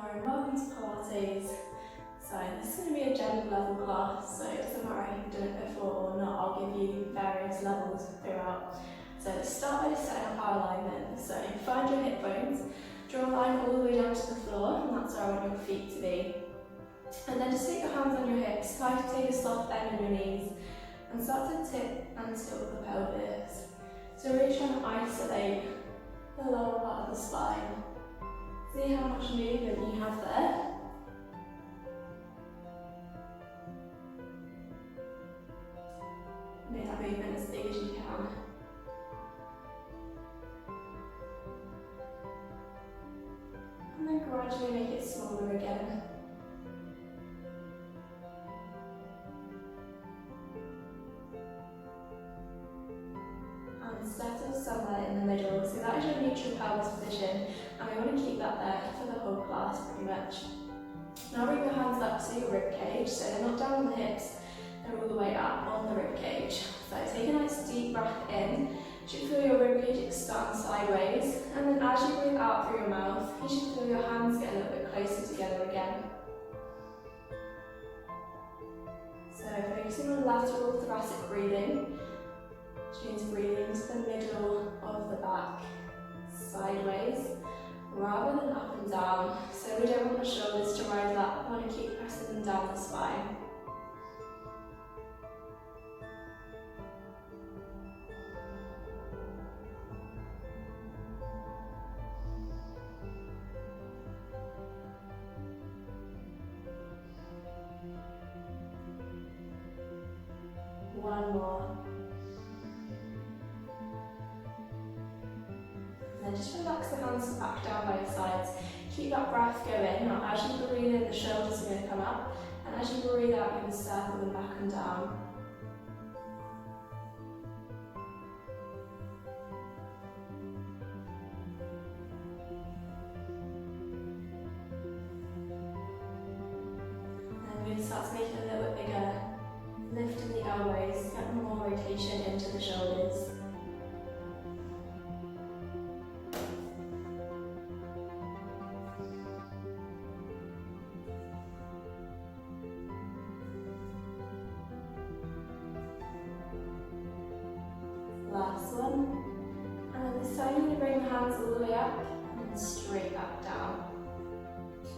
Hi and welcome to Pilates. So this is going to be a general level class, so it doesn't matter if you've done it before or not, I'll give you various levels throughout. So start by just setting up our alignment. So find your hip bones, draw a line all the way down to the floor, and that's where I want your feet to be. And then just take your hands on your hips, try to take a soft bend in your knees, and start to tip and tilt the pelvis. So really trying to isolate the lower part of the spine. See how much movement you have there. Make that movement as big as you can. And then gradually make it smaller again. And settle somewhere in the middle. So that is your neutral pelvis position, and we want to keep that there for the whole class pretty much. Now bring your hands up to your rib cage, so they're not down on the hips, they're all the way up on the rib cage. So take a nice deep breath in, you should feel your rib cage expand sideways, and then as you breathe out through your mouth, you should feel your hands get a little bit closer together again. So focusing on lateral thoracic breathing, which means breathing to the middle of the back, sideways, rather than up and down. So we don't want the shoulders to rise up, we want to keep pressing them down the spine. One more. And then just relax the hands back down by your sides. Keep that breath going. Now as you breathe in, the shoulders are going to come up, and as you breathe out, you're going to circle them back and down. And we're going to start to make it a little bit bigger. Lifting the elbows, get more rotation into the shoulders. Last one. And then this time you're going to bring the hands all the way up and then straight back down.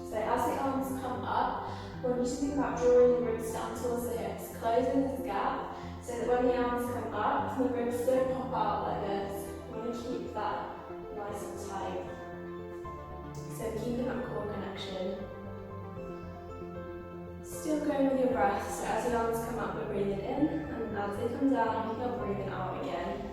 So as the arms come up, I want you to think about drawing the ribs down towards the hips, closing this gap so that when the arms come up, the ribs don't pop out like this. You want to keep that nice and tight. So keeping that core connection. Still going with your breath, so as the arms come up, we're breathing in, and as they come down, you're breathing out again.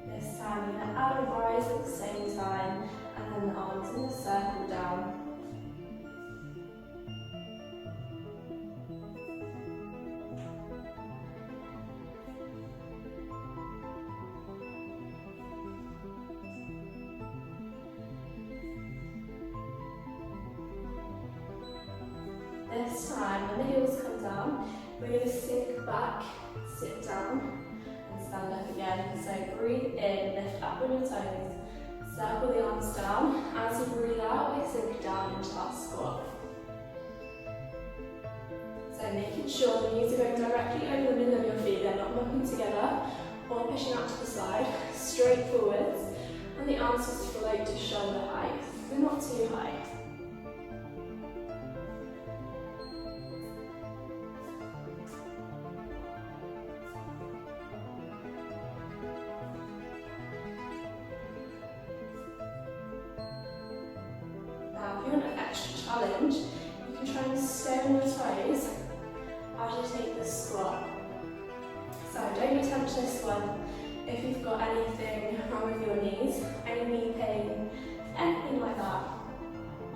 This time you're going to out and rise at the same time, and then the arms in a circle down. This time, when the heels come down, we're going to sink back, sit down, and stand up again. So breathe in, lift up on your toes, circle the arms down. As you breathe out, we sink down into that squat. So making sure the knees are going directly over the middle of your feet, they're not knocking together or pushing out to the side, straight forwards, and the arms just float to shoulder height. They're not too high. Now, if you want an extra challenge, you can try and stay on your toes as you take this squat. So don't attempt this one if you've got anything wrong with your knees, any knee pain, anything like that.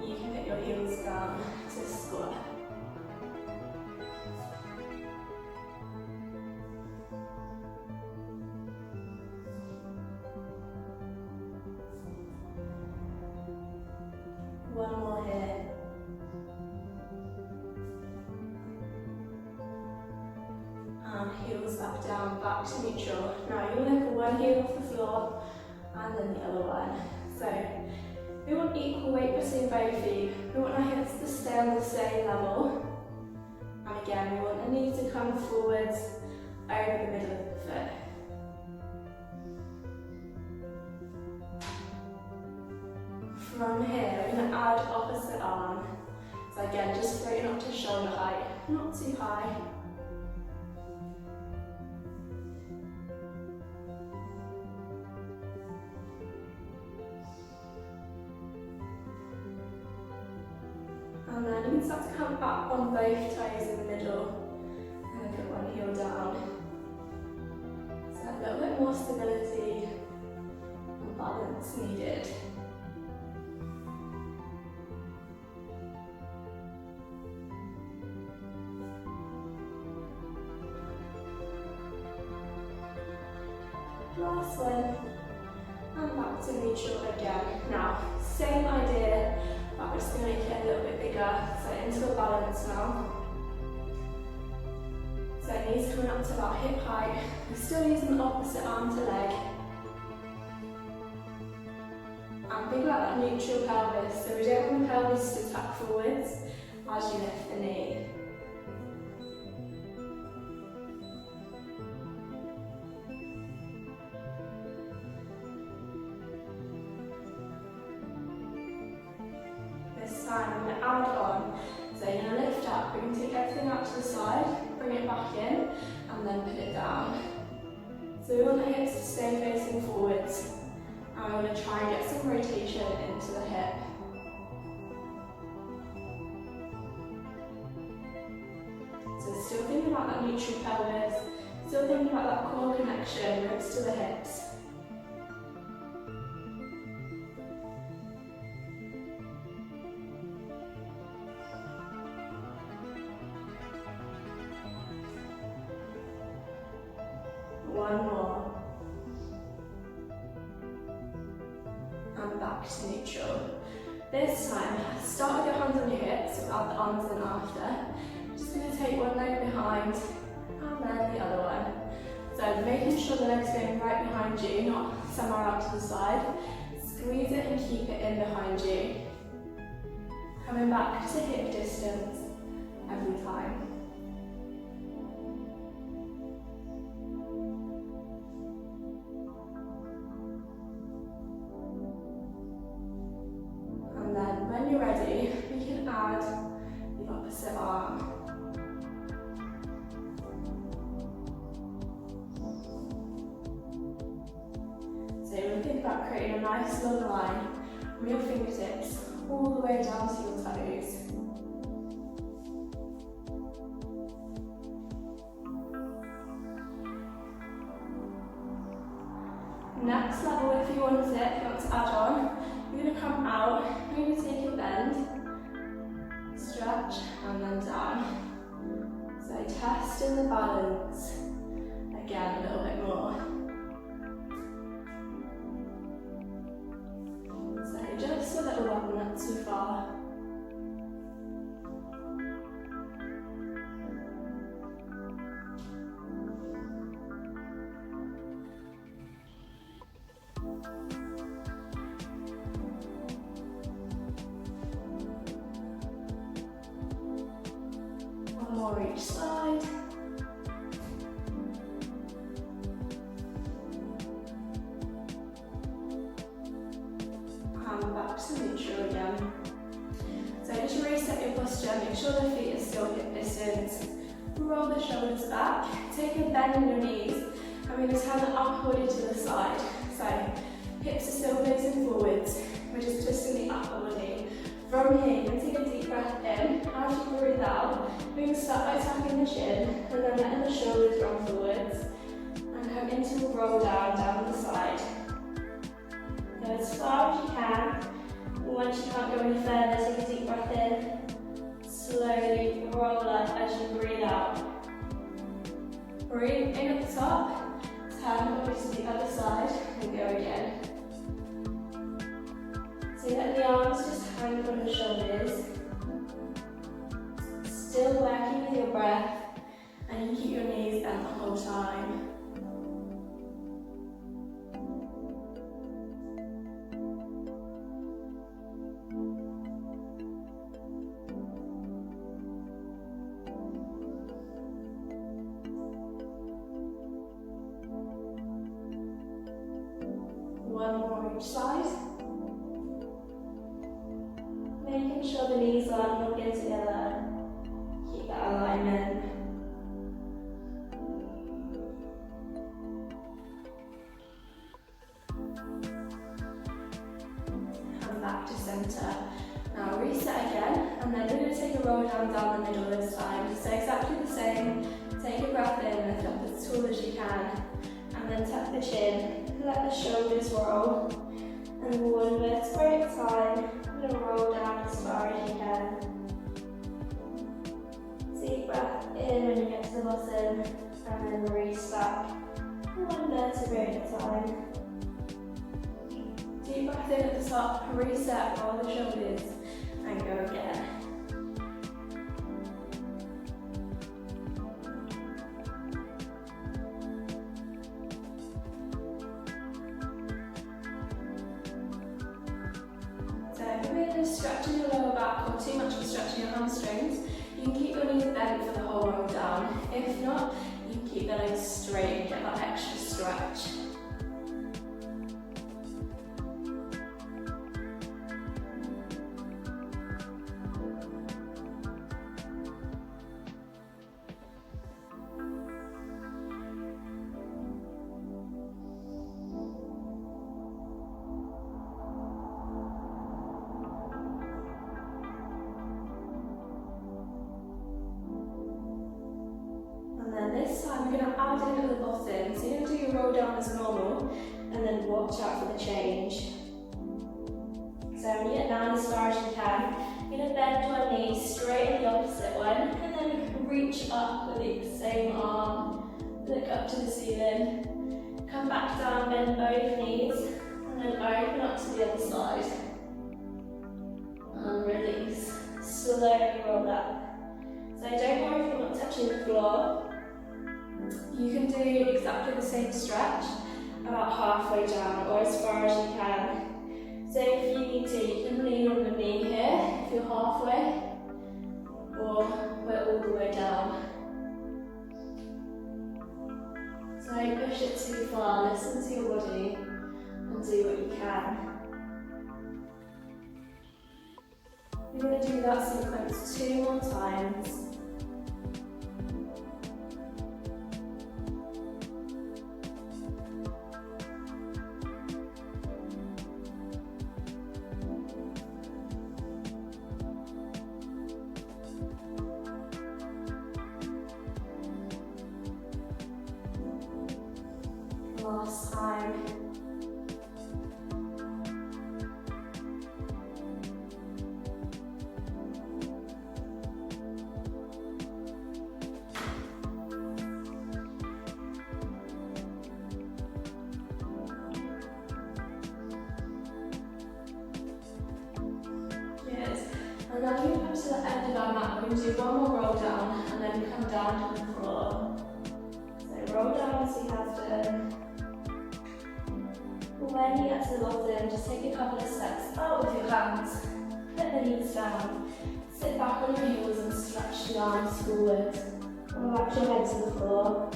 You can put your heels down to squat. back down, back to neutral. Now you want to lift one heel off the floor and then the other one. So we want equal weight between both feet. We want our hips to stay on the same level. And again, we want the knee to come forwards over the middle of the foot. From here, we're going to add opposite arm. So again, just floating up to shoulder height, not too high. And then you can start to come back on both toes in the middle and then put one heel down. So a little bit more stability and balance needed. Last one, and back to neutral again. Now, same idea, but we're just going to make it a little bit bigger, so into a balance now. So knees coming up to about hip height. We're still using the opposite arm to leg. And think about that neutral pelvis, so we don't want the pelvis to tap forwards as you lift the knee. I'm going to add on, so you're going to lift up, we're going to take everything out to the side, bring it back in, and then put it down. So we want the hips to stay facing forwards, and we're going to try and get some rotation into the hip. So still thinking about that neutral pelvis, still thinking about that core connection, ribs to the hips. One more. And back to neutral. This time, start with your hands on your hips, we'll add the arms in after. Just going to take one leg behind and then the other one. So making sure the leg's going right behind you, not somewhere out to the side. Squeeze it and keep it in behind you. Coming back to hip distance every time. And then when you're ready, we can add the opposite arm. So you're going to think about creating a nice long line from your fingertips all the way down to your toes. Next level, if you want it, if you want to add on, you're going to come out, you're going to take a bend, stretch, and then down. So testing the balance, again a little bit more. So just a little one, not too far. One more each side. And back to neutral again. So just reset your posture, make sure the feet are still hip distance. Roll the shoulders back, take a bend in your knees, and we're going to turn the upper body to the side. So hips are still facing forwards, we're just twisting the upper body. From here, you're going to take a deep breath in. As you breathe out, we're going to start by tapping the chin, and then letting the shoulders roll forwards, and come into a roll down the side. Go as far as you can. Once you can't go any further, take a deep breath in. Slowly roll up as you breathe out. Breathe in at the top, turn over to the other side, and go again. So let the arms just hang on the shoulders. Still working with your breath, and you keep your knees bent the whole time. each side. Making sure the knees are not in together. Keep that alignment. And back to centre. Now reset again, and then we're going to take a roll down the middle this time. So exactly the same. Take a breath in, lift up as tall as you can, and then tuck the chin. Let the shoulders roll, and one vertebrae at a time. And roll down as far as you can. Deep breath in when you get to the bottom, and then release back. One vertebrae at a time. Deep breath in at the top, reset, roll the shoulders, and go again. So if you're stretching your lower back or too much for stretching your hamstrings, you can keep your knees bent for the whole roll down. If not, you can keep the legs straight and get that extra stretch. This time we're going to add in at the bottom, so you're going to do your roll down as normal and then watch out for the change. So when you get down as far as you can, you're going to bend one knee straight in the opposite one and then reach up with the same arm, look up to the ceiling, come back down, bend both knees and then open up to the other side and release. Slowly roll up. So don't worry if you're not touching the floor. You can do exactly the same stretch about halfway down or as far as you can. So if you need to, you can lean on the knee here if you're halfway, or we're all the way down. So don't push it too far, listen to your body and do what you can. We're going to do that sequence 2 more times. Last time. Good. And now you come to the end of our mat. We're going to do one more roll down and then come down to the floor. So roll down as you have done. When you get to the bottom, just take a couple of steps out with your hands, put the knees down, sit back on your heels and stretch the arms forward. Relax your head to the floor.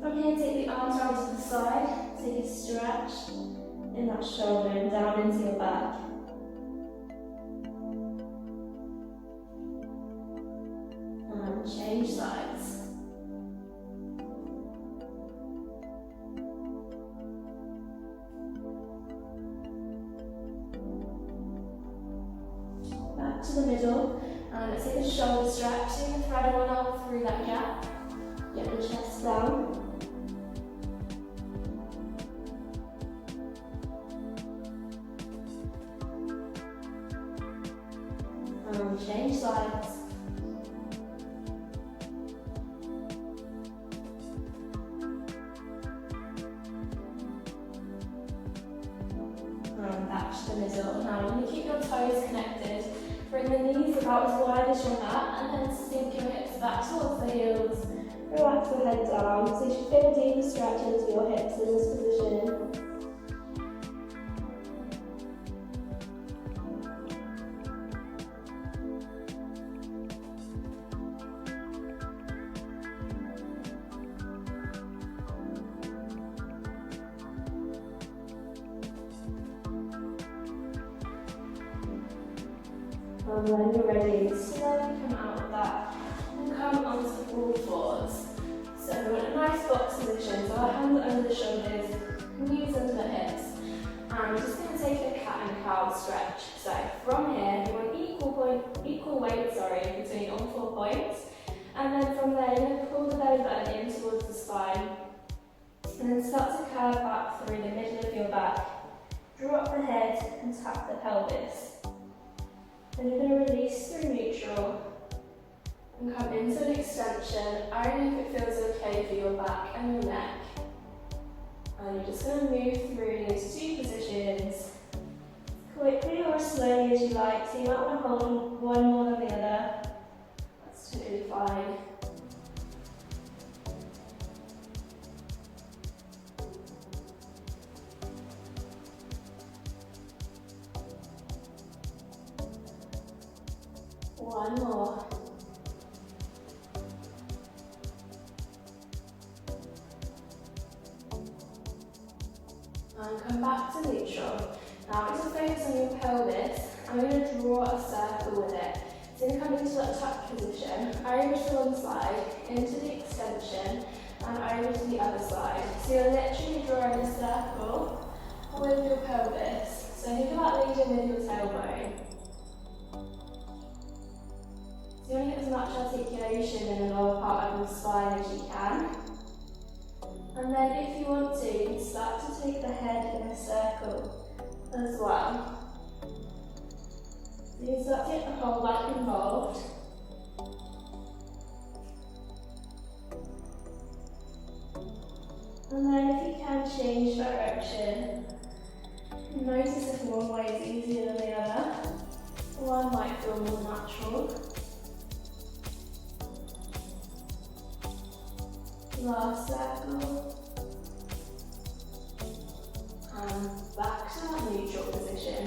From here, take the arms around to the side, take a stretch in that shoulder and down into your back. Change sides. Back to the middle, and let's take a shoulder stretch. So you can thread one arm through that gap. Get the chest down. And change sides. And back to the middle. Now you're going to keep your toes connected. Bring the knees about as wide as your mat and then sink your hips back towards the heels. Relax the head down so you should feel a deep stretch into your hips in this position. And when you're ready, slowly come out of that and come onto all fours. So we want a nice box position, so our hands are under the shoulders, knees under the hips. And we're just going to take a cat and cow stretch. So from here, you want equal weight between all 4 points. And then from there, you're going to pull the belly button in towards the spine. And then start to curve back through the middle of your back. Drop the head and tap the pelvis. Then you're going to release through neutral and come into an extension, only if it feels okay for your back and your neck. And you're just going to move through these 2 positions quickly or as slowly as you like. So you might want to hold one more than the other. That's totally fine. One more. And come back to neutral. Now just focus on your pelvis. I'm going to draw a circle with it. So you're going to come into that tuck position, over to one side, into the extension, and over to the other side. So you're literally drawing a circle with your pelvis. So think about leading with your tailbone. So you want to get as much articulation in the lower part of your spine as you can. And then if you want to, you can start to take the head in a circle as well. So you can start to get the whole back involved. And then if you can change direction, notice if one way is easier than the other. One might feel more natural. Last circle. And back to that neutral position.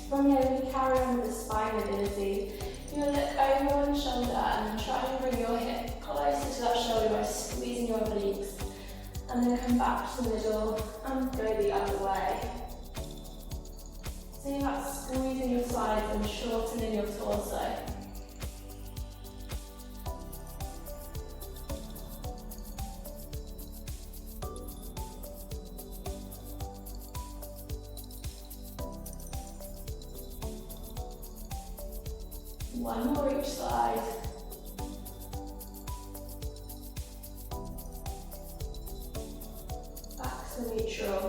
From here, we carry on with the spine mobility. You're going to look over one shoulder and then try and bring your hip closer to that shoulder by squeezing your obliques. And then come back to the middle and go the other way. So you're not squeezing your sides and shortening your torso. One more each side. Back to neutral.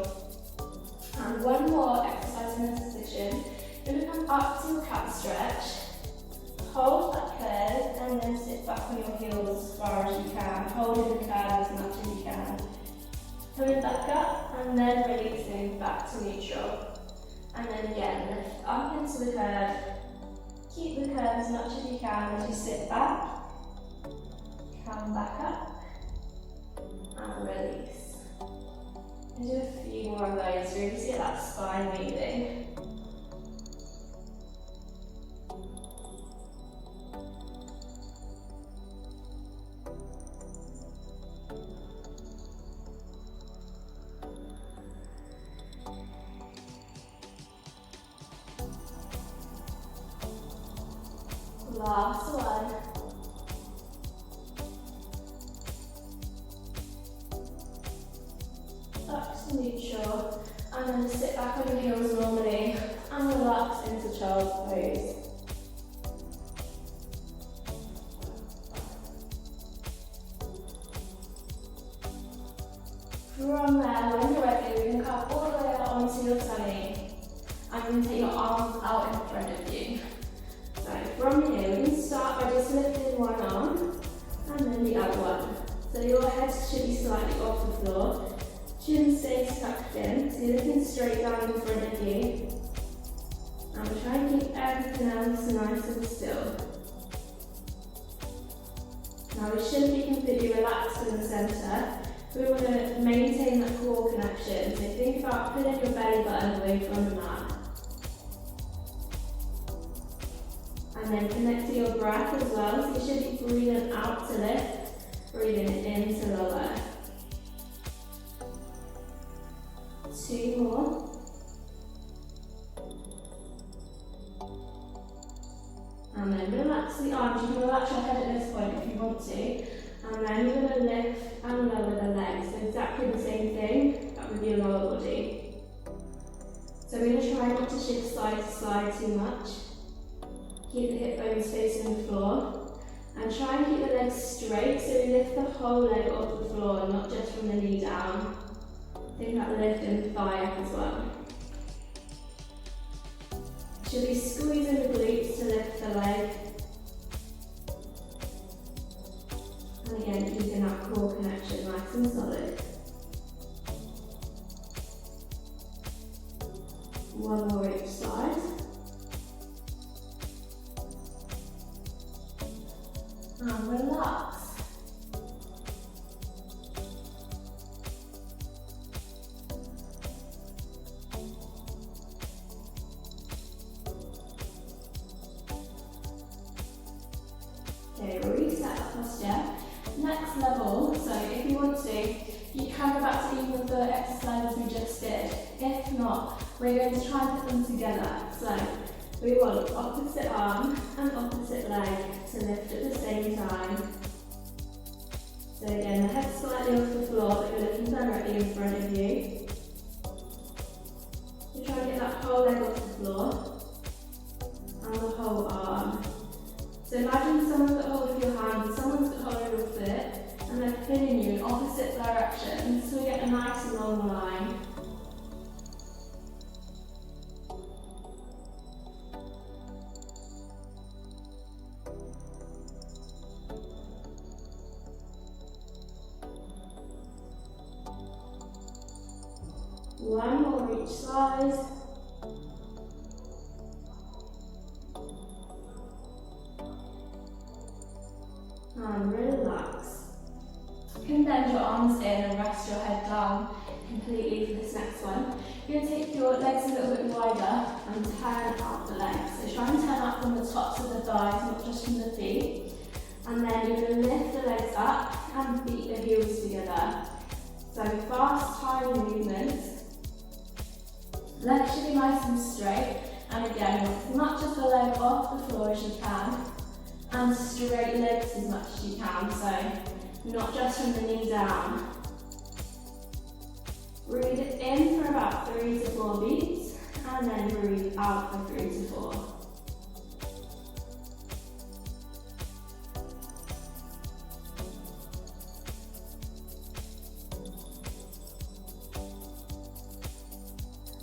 And one more exercise in this position. You're going to come up to your cat stretch. Hold that curve and then sit back on your heels as far as you can. Holding the curve as much as you can. Coming back up and then releasing back to neutral. And then again, lift up into the curve. Keep the curve as much as you can as you sit back, come back up, and release. And do a few more of those, so you can see that spine moving. Last one. Back to neutral, and then sit back on your heels normally and relax into child's pose. From there, when you're ready, you can come all the way out onto your tummy and you can take your arms out in front of you. So from here, we can start by just lifting one arm and then the other one. So your head should be slightly off the floor. Chin stays tucked in, so you're looking straight down in front of you. And we'll try and keep everything else nice and still. Now we should be completely relaxed in the centre. We want to maintain that core connection. So think about pulling your belly button away from the mat. And then connect to your breath as well. So you should be breathing out to lift, breathing in to lower. 2 more. to the arms, you can relax your head at this point if you want to. And then you're going to lift and lower the legs. So exactly the same thing, but with your lower body. So we're going to try not to shift side to side too much. Keep the hip bones facing the floor. And try and keep the legs straight, so we lift the whole leg off the floor, not just from the knee down. Think about lifting the thigh up as well. Should be squeezing the glutes to lift the leg. And again, keeping that core connection nice and solid. One more each side. And relax. Okay, reset that posture. Next level, so if you want to, you can go back to either of the exercises we just did. If not, we're going to try and put them together. So we want opposite arm and opposite leg to lift at the same time. So again, the head slightly off the floor, but you're looking directly in front of you. You're trying to get that whole leg off the floor and the whole arm. So imagine someone's got hold of your hand, someone's got hold of your foot, and they're pinning you in opposite directions, so we get a nice long line. One more each side. And relax. You can bend your arms in and rest your head down completely for this next one. You're going to take your legs a little bit wider and turn out the legs. So try and turn out from the tops of the thighs, not just from the feet. And then you're going to lift the legs up and beat the heels together. So fast, tiny movements. Legs should be nice and straight. And again, as much as the leg off the floor as you can. And straight legs as much as you can, so not just from the knee down. Breathe in for about 3 to 4 beats, and then breathe out for 3 to 4.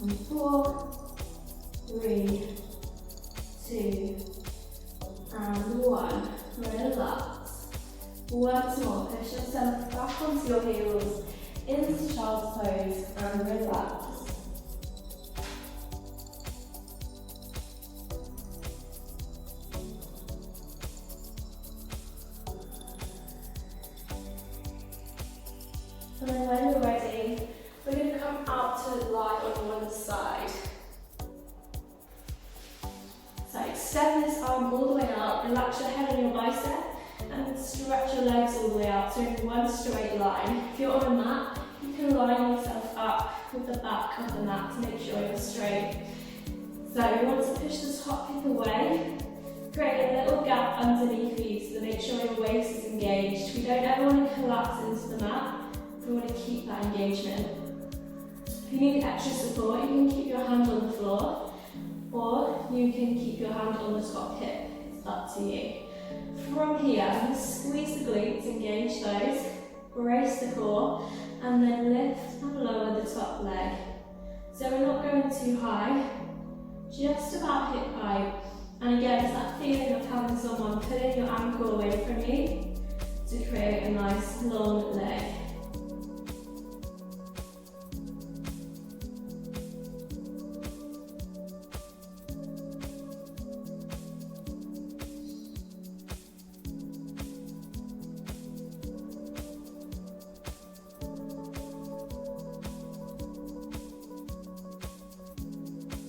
And 4, 3, 2, and 1. Relax. Once more, push yourself back onto your heels, into child's pose, and relax. And then when you're ready, we're going to come out to lie on one side. So extend this arm all the way out, relax your head on your bicep, and stretch your legs all the way out, so in one straight line. If you're on a mat, you can line yourself up with the back of the mat to make sure you're straight. So we want to push the top hip away, create a little gap underneath you so make sure your waist is engaged. We don't ever want to collapse into the mat, we want to keep that engagement. If you need extra support, you can keep your hand on the floor, or you can keep your hand on the top hip. It's up to you. From here, I'm going to squeeze the glutes, engage those, brace the core, and then lift and lower the top leg. So we're not going too high, just about hip height. And again, it's that feeling of having someone pulling your ankle away from you to create a nice long leg.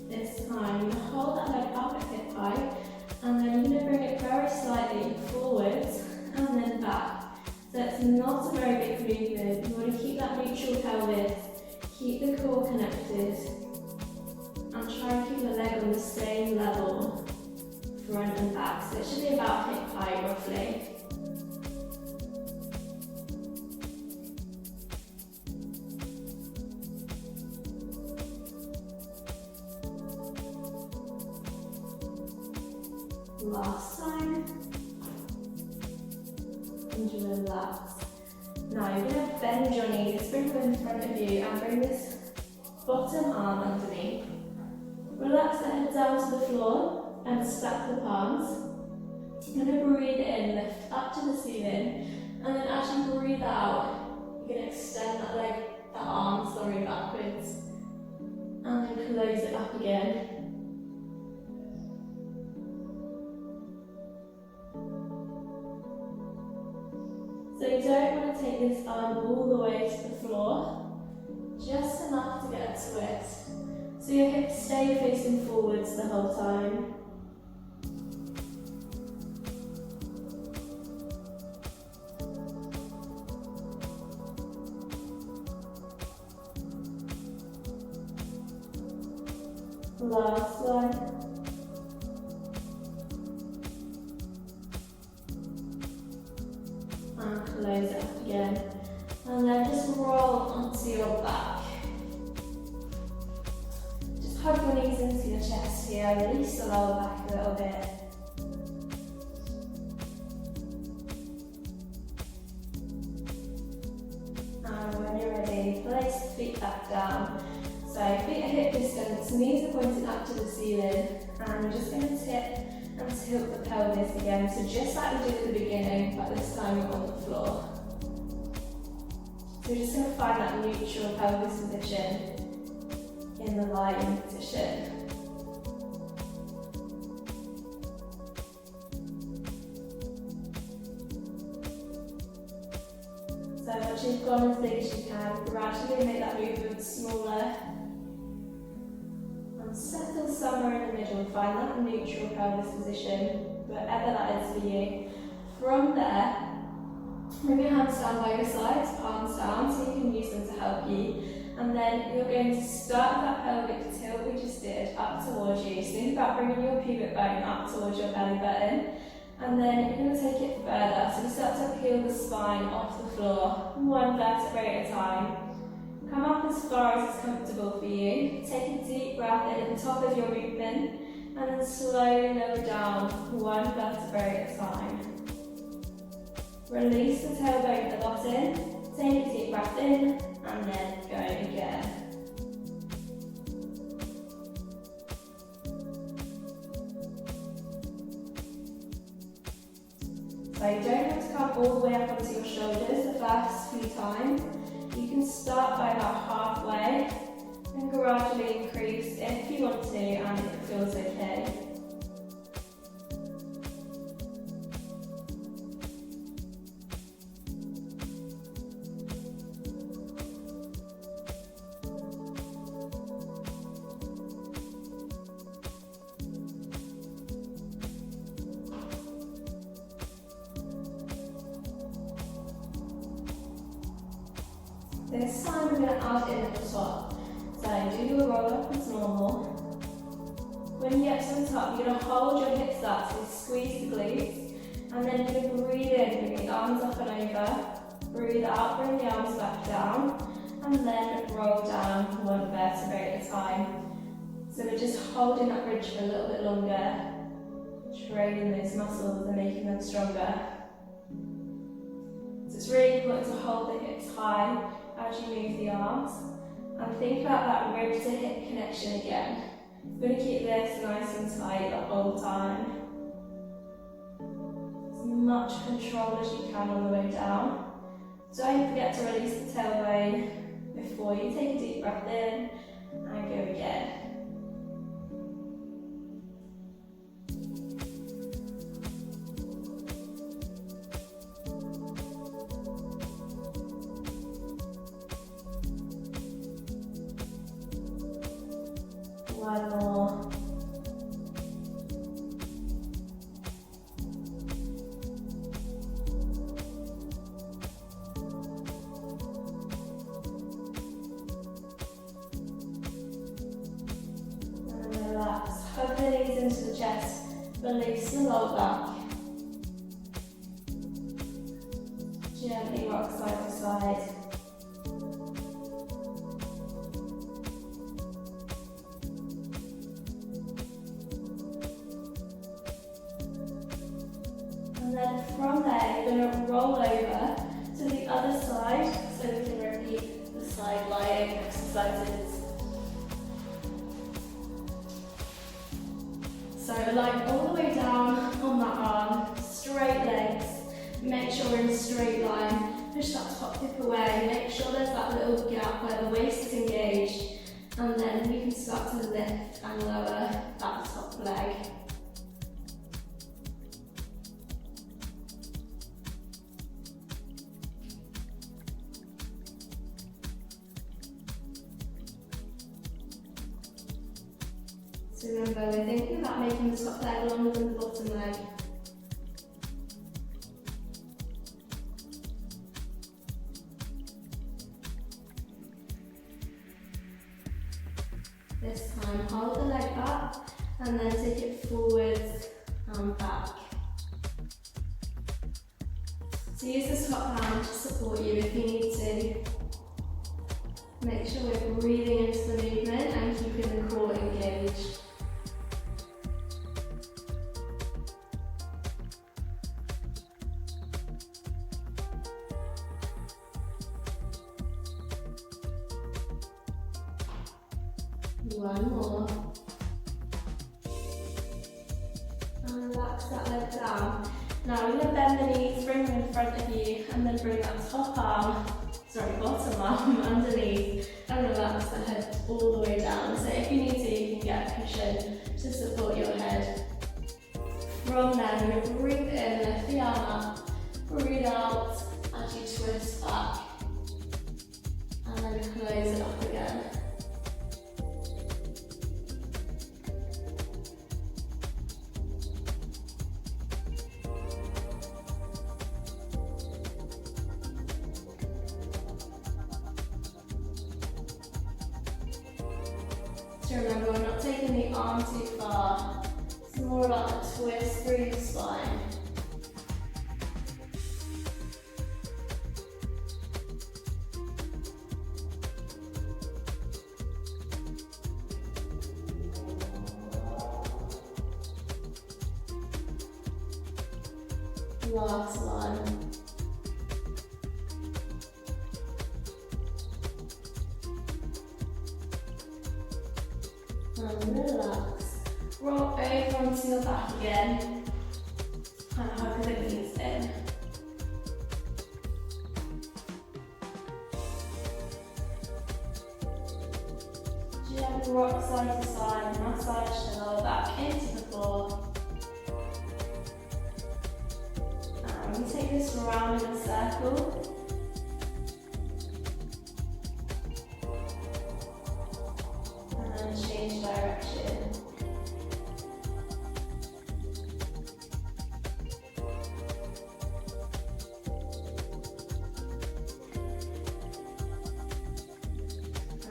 This time, you're going to hold that leg up at hip height, and then you're going to bring it very slightly forwards and then back. So it's not a very big movement. You want to keep that neutral pelvis, keep the core connected, and try and keep the leg on the same level front and back. So it should be about hip height roughly. Last time. And you relax. Now you're going to bend your knees, bring them in front of you and bring this bottom arm underneath. Relax the head down to the floor and stack the palms. You're going to breathe in, lift up to the ceiling, and then as you breathe out, you're going to extend that leg, that arm, backwards, and then close it up again. So you don't want to take this arm all the way to the floor, just enough to get a twist. So your hips stay facing forwards the whole time. Last one. And close it up again. And then just roll onto your back. Just hug your knees into your chest here, release the lower back a little bit. And when you're ready, place the feet back down. So feet at hip distance, knees are pointing up to the ceiling, and we're just going to tip and tilt the pelvis again. So just like we did at the beginning, but this time we're on the floor. So we're just going to find that neutral pelvis position in the lying position. So once you've gone as big as you can, gradually make that movement smaller. And settle somewhere in the middle, find that neutral pelvis position, wherever that is for you. From there, bring your hands down by your sides, palms down, so you can use them to help you. And then you're going to start that pelvic tilt we just did up towards you. So think about bringing your pubic bone up towards your belly button. And then you're going to take it further. So you start to peel the spine off the floor, one vertebrae at a time. Come up as far as it's comfortable for you. Take a deep breath in at the top of your movement. And then slowly lower down, one vertebrae at a time. Release the tailbone at the bottom. Take a deep breath in, and then go again. So you don't have to come all the way up onto your shoulders the first few times. You can start by about halfway and gradually increase if you want to and if it feels okay. This time we're going to add in at the top. So do your roll up as normal. When you get to the top, you're going to hold your hips up, so squeeze the glutes. And then you're going to breathe in, bring the arms up and over. Breathe out, bring the arms back down. And then roll down one vertebrae at a time. So we're just holding that bridge for a little bit longer. Training those muscles and making them stronger. So it's really important to hold the hips high as you move the arms, and think about that rib to hip connection again. You're going to keep this nice and tight the whole time. As much control as you can on the way down. Don't forget to release the tailbone before you take a deep breath in and go again. One more. And relax. Hug the knees into the chest. Release the lower back. Gently rock side to side. And then from there, you're going to roll over to the other side so we can repeat the side lying exercises. So lie all the way down on that arm, straight legs. Make sure we're in a straight line. Push that top hip away. Make sure there's that little gap where the waist is engaged. And then you can start to lift and lower that top leg. So remember, we're thinking about making the top leg longer than the bottom leg. This time, hold the leg up and then take it forwards and back. So use this top hand to support you if you need to. Make sure we're breathing into the movement and keeping the core engaged. One more. And relax that leg down. Now we're going to bend the knees, bring them in front of you, and then bring that bottom arm underneath, and relax the head all the way down. So if you need to, you can get a cushion to support your head. From there, you're going to breathe in, lift the arm up, breathe out as you twist back, and then close it up again. So remember, we're not taking the arm too far. It's more about the twist through the spine. Last one. And relax. Roll over onto your back again. And hug the knees in. Gently rock side to side, massage the lower back into the floor. And we take this round in a circle. Change direction.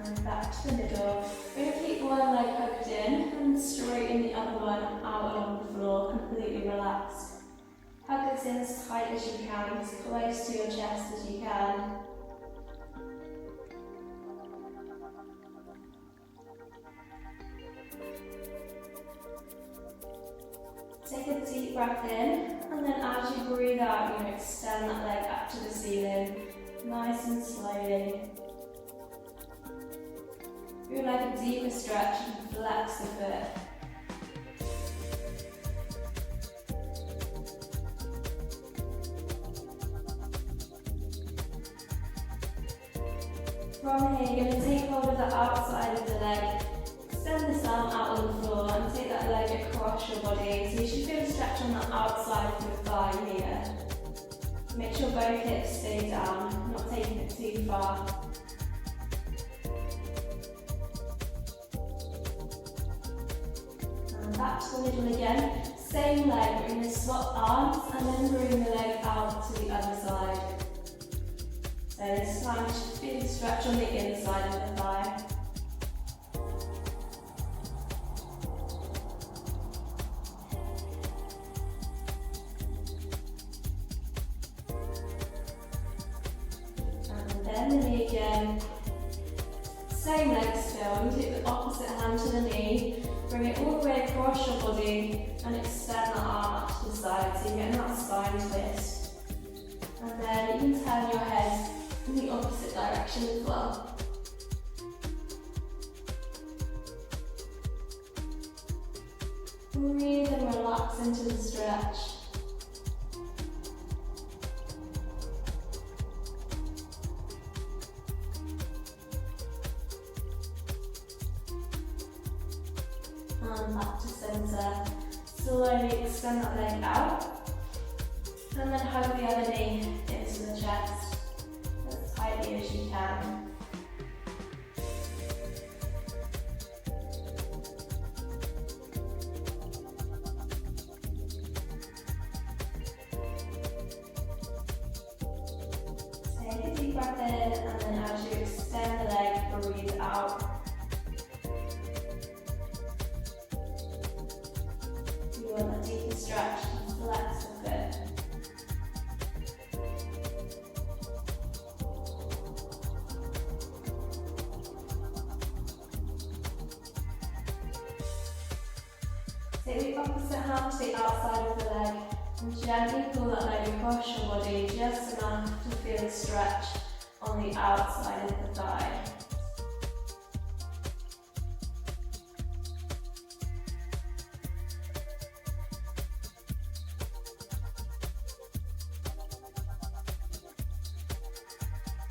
And back to the middle. We're going to keep one leg hooked in and straighten the other one out along the floor, completely relaxed. Hug it in as tight as you can, as close to your chest as you can. Take a deep breath in, and then as you breathe out, you're going to extend that leg up to the ceiling, nice and slowly. If you would like a deeper stretch, you can flex the foot. From here, you're going to take hold of the outside of the leg. Extend this arm out on the floor and take that leg across your body. So you should feel a stretch on the outside of your thigh here. Make sure both hips stay down, not taking it too far. And back to the middle again. Same leg, we're going to swap arms and then bring the leg out to the other side. So this time you should feel a stretch on the inside of the thigh. bend the knee again. Same leg still, you take the opposite hand to the knee, bring it all the way across your body and extend the arm out to the side so you're getting that spine twist. And then you can turn your head in the opposite direction as well. Breathe and relax into the stretch. And back to centre. Slowly extend that leg out. And then hug the other knee into the chest as tightly as you can. Take a deep breath in, and then as you extend the leg, breathe out. You want a deeper stretch and flex the foot. Take the opposite hand to the outside of the leg and gently pull that leg across your body just enough to feel a stretch on the outside of the thigh.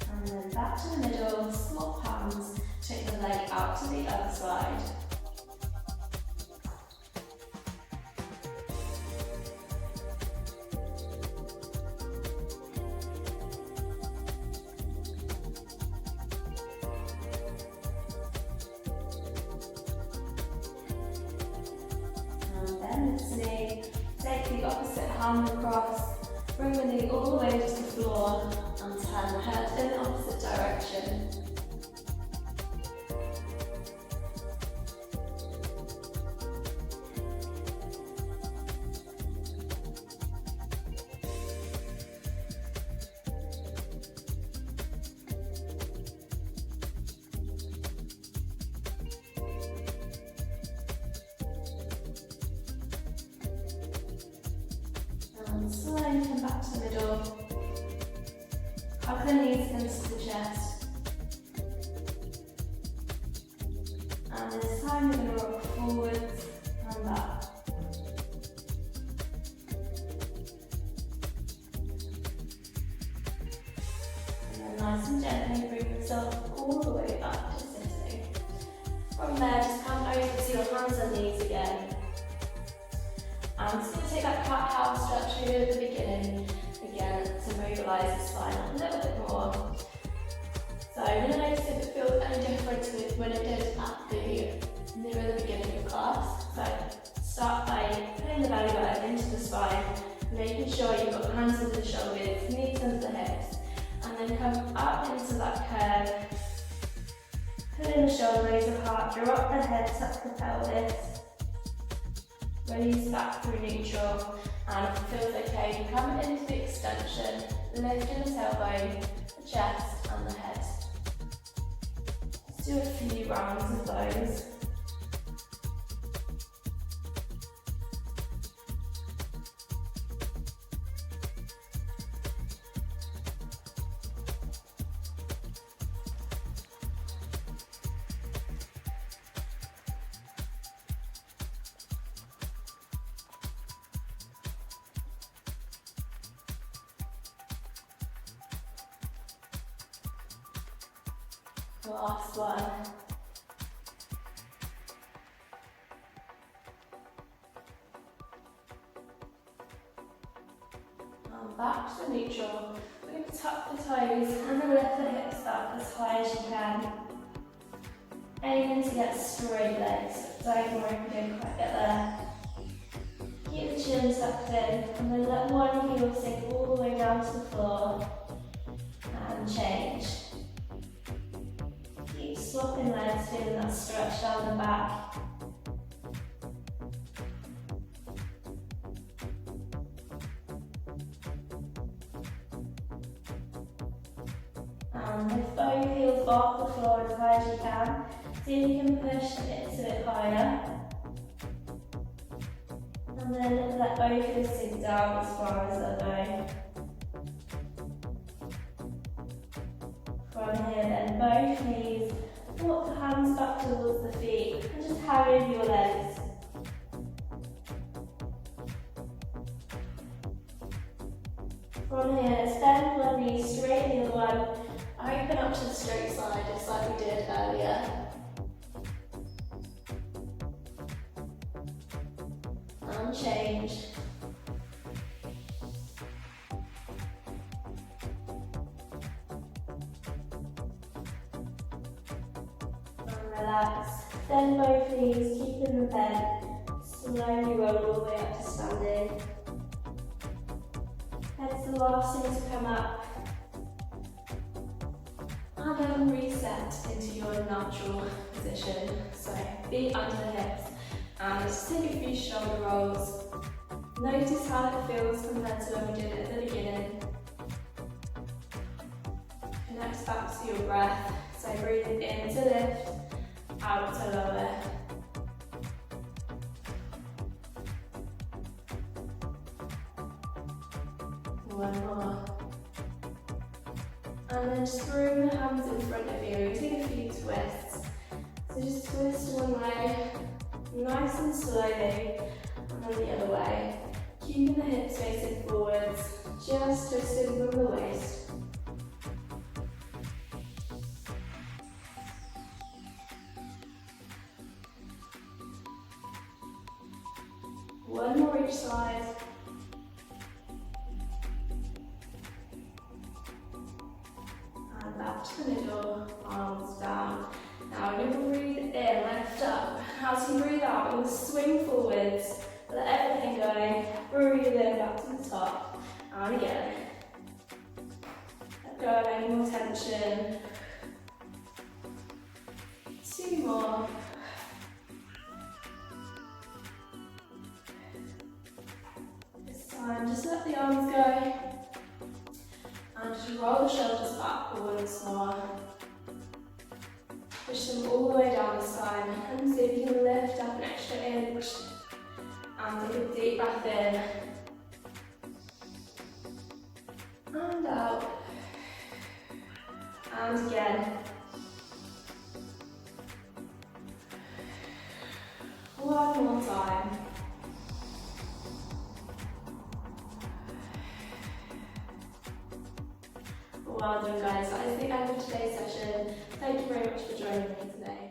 And then back to the middle, swap hands, take the leg out to the other side. Bend the knee, take the opposite hand across, bring the knee all the way to the floor and turn the head in the opposite direction. And slowly come back to the middle. Hug the knees into the chest. And this time you're going to rock forwards and back. And then nice and gently bring yourself all the way back to sitting. From there, just come over to your hands and knees again. I'm just going to take that cat-cow stretch we did at the beginning again to mobilise the spine a little bit more. So I'm going to notice if it feels any different to when it did at the near the beginning of class. So start by putting the belly button into the spine, making sure you've got hands under the shoulders, knees under the hips, and then come up into that curve. Pulling the shoulder blades apart, drop the head, tuck the pelvis. Release back through neutral, and if it feels okay, you come into the extension, lifting the tailbone, the chest and the head. Let's do a few rounds of those. Last one. And back to neutral. We're going to tuck the toes and then lift the hips up as high as you can. Aiming to get straight legs. Don't worry if you don't quite get there. Keep the chin tucked in and then let one heel sink all the way down to the floor. And change. Keep swapping legs, feeling that stretch down the back. And lift both heels off the floor as high as you can. See if you can push the hips a bit higher. And then let both heels sink down as far as they'll go. From here then, both knees, walk the hands back towards the feet and just carry over your legs. From here, extend one knee, straighten the other one, open up to the straight side just like we did earlier. And change. And relax. Bend both knees, keeping them bent. Slowly roll all the way up to standing. Head's the last thing to come up. And then reset into your natural position. So feet under the hips. And just take a few shoulder rolls. Notice how it feels compared to when we did it at the beginning. Connect back to your breath. So breathing in to lift, out to lower. One more. And then just bring the hands in front of you. Take a few twists. So just twist one way, nice and slowly, and then the other way. Keeping the hips facing forwards, just twisting from the waist. One more each side. And back to the middle, arms down. Now we're going to breathe in, lift up. As you breathe out, we're going to swing forwards. Let everything go. Breathe in, back to the top. And again. Let go of any more tension. Two more. This time, just let the arms go. And just roll the shoulders back once more. Push them all the way down this time. And see if you can lift up an extra inch. And take a deep breath in. And out. And again. One more time. Well done guys, that is the end of today's session. Thank you very much for joining me today.